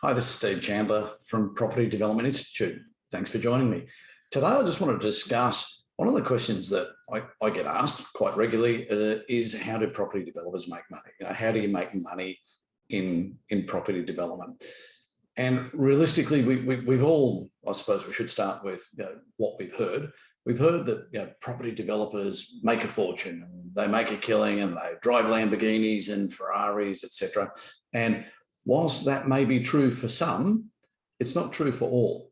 Hi, this is Steve Chandler from Property Development Institute. Thanks for joining me. Today, I just wanted to discuss one of the questions that I get asked quite regularly is how do property developers make money? How do you make money in property development? And realistically, we've all, I suppose we should start with what we've heard. We've heard that property developers make a fortune, and they make a killing, and they drive Lamborghinis and Ferraris, etc. And whilst that may be true for some, it's not true for all.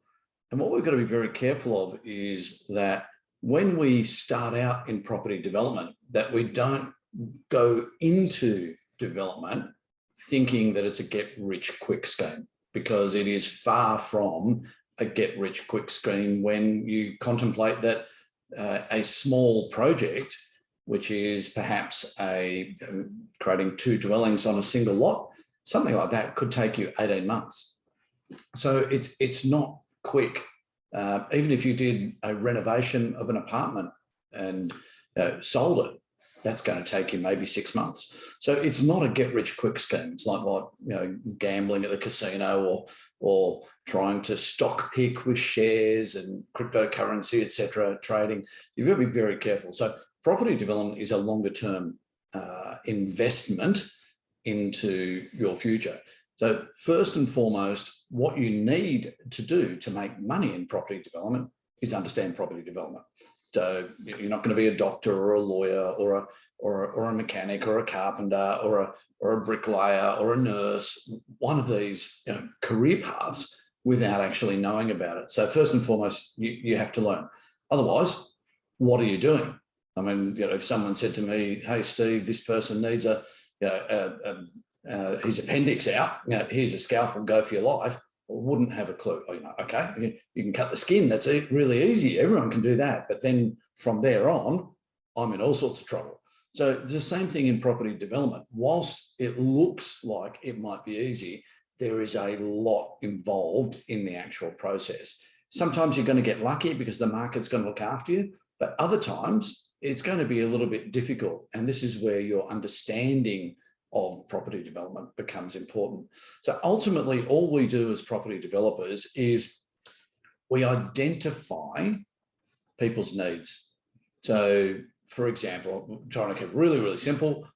And what we've got to be very careful of is that when we start out in property development, that we don't go into development thinking that it's a get-rich-quick scheme, because it is far from a get-rich-quick scheme when you contemplate that a small project, which is perhaps creating 2 dwellings on a single lot, something like that could take you 18 months. So it's not quick. Even if you did a renovation of an apartment and sold it, that's going to take you maybe 6 months. So it's not a get-rich-quick scheme. It's like what gambling at the casino or trying to stock pick with shares and cryptocurrency, etc. trading. You've got to be very careful. So property development is a longer-term investment into your future. So first and foremost, what you need to do to make money in property development is understand property development. So you're not going to be a doctor or a lawyer or a mechanic or a carpenter or a bricklayer or a nurse, one of these career paths, without actually knowing about it. So first and foremost, you have to learn. Otherwise, what are you doing? I mean, if someone said to me, "Hey, Steve, this person needs his appendix out, here's a scalpel, go for your life," I wouldn't have a clue. Okay, you can cut the skin. That's really easy. Everyone can do that. But then from there on, I'm in all sorts of trouble. So the same thing in property development. Whilst it looks like it might be easy, there is a lot involved in the actual process. Sometimes you're going to get lucky because the market's going to look after you, but other times it's going to be a little bit difficult. And this is where your understanding of property development becomes important. So ultimately, all we do as property developers is we identify people's needs. So, for example, I'm trying to keep it really, really simple.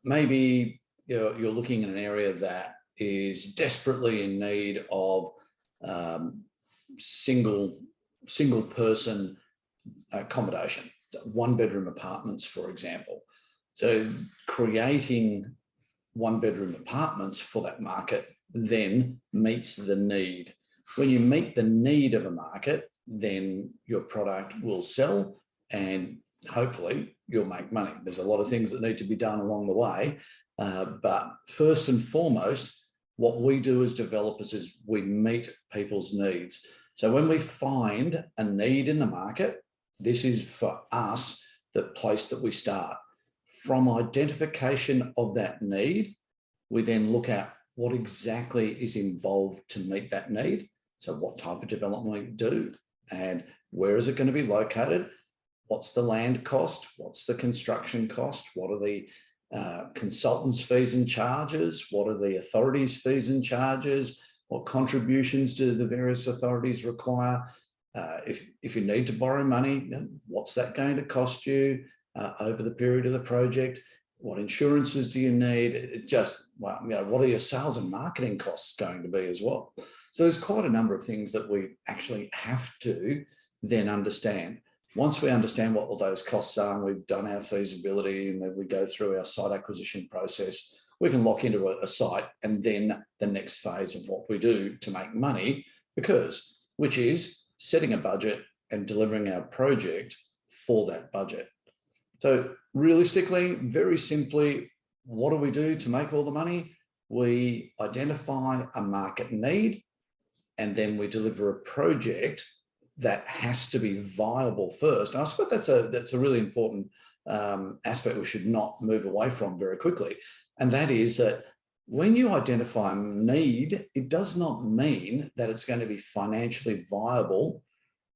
Maybe you're looking in an area that is desperately in need of single person accommodation, 1-bedroom apartments, for example. So creating 1-bedroom apartments for that market then meets the need. When you meet the need of a market, then your product will sell and hopefully you'll make money. There's a lot of things that need to be done along the way. But first and foremost, what we do as developers is we meet people's needs. So when we find a need in the market, this is for us the place that we start. From identification of that need, we then look at what exactly is involved to meet that need. So what type of development we do and where is it going to be located? What's the land cost? What's the construction cost? What are the consultants' fees and charges? What are the authorities' fees and charges? What contributions do the various authorities require? If you need to borrow money, then what's that going to cost you over the period of the project? What insurances do you need? What are your sales and marketing costs going to be as well? So there's quite a number of things that we actually have to then understand. Once we understand what all those costs are and we've done our feasibility and then we go through our site acquisition process, we can lock into a site and then the next phase of what we do to make money, which is setting a budget and delivering our project for that budget. So realistically, very simply, what do we do to make all the money? We identify a market need and then we deliver a project that has to be viable first. And I suppose that's a really important aspect we should not move away from very quickly. And that is that when you identify a need, it does not mean that it's going to be financially viable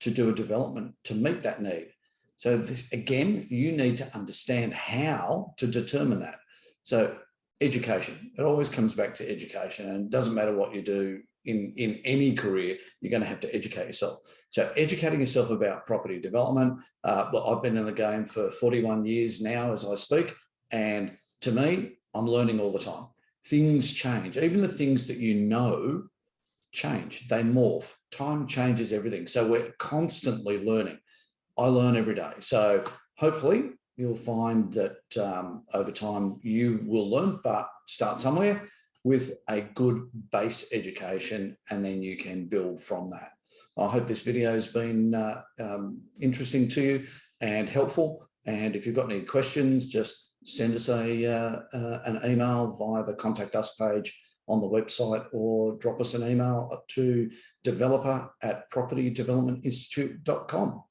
to do a development to meet that need. So this, again, you need to understand how to determine that. So education. It always comes back to education, and it doesn't matter what you do in any career, you're going to have to educate yourself. So educating yourself about property development. Well, I've been in the game for 41 years now as I speak, and to me, I'm learning all the time. Things change. Even the things that you know change, they morph. Time changes everything. So we're constantly learning. I learn every day. So hopefully you'll find that over time you will learn, but start somewhere with a good base education, and then you can build from that. I hope this video has been interesting to you and helpful. And if you've got any questions, just send us an email via the Contact Us page on the website, or drop us an email to developer@propertydevelopmentinstitute.com.